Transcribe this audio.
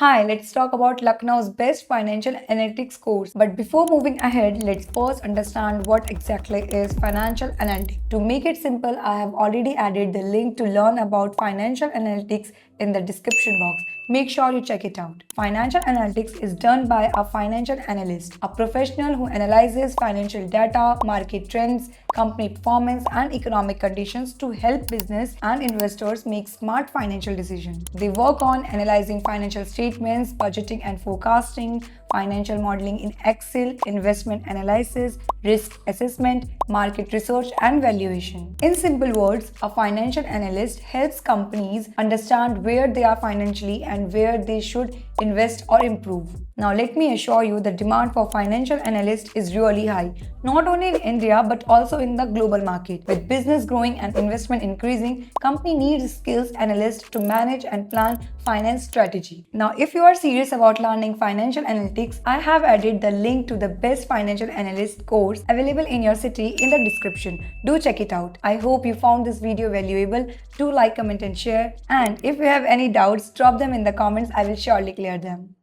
Hi, let's talk about Lucknow's best financial analytics course. But before moving ahead, let's first understand what exactly is financial analytics. To make it simple, I have already added the link to learn about financial analytics in the description box. Make sure you check it out. Financial analytics is done by a financial analyst, a professional who analyzes financial data, market trends, company performance, and economic conditions to help business and investors make smart financial decisions. They work on analyzing financial statements, budgeting and forecasting, financial modeling in Excel, investment analysis, risk assessment, market research, and valuation. In simple words, a financial analyst helps companies understand where they are financially and where they should invest or improve. Now, let me assure you the demand for financial analysts is really high, not only in India but also in the global market. With business growing and investment increasing, company needs skills analysts to manage and plan finance strategy. Now, if you are serious about learning financial analytics, I have added the link to the best financial analyst course available in your city in the description. Do check it out. I hope you found this video valuable. Do like, comment and share. And if you have any doubts, drop them in the comments. I will surely clear them.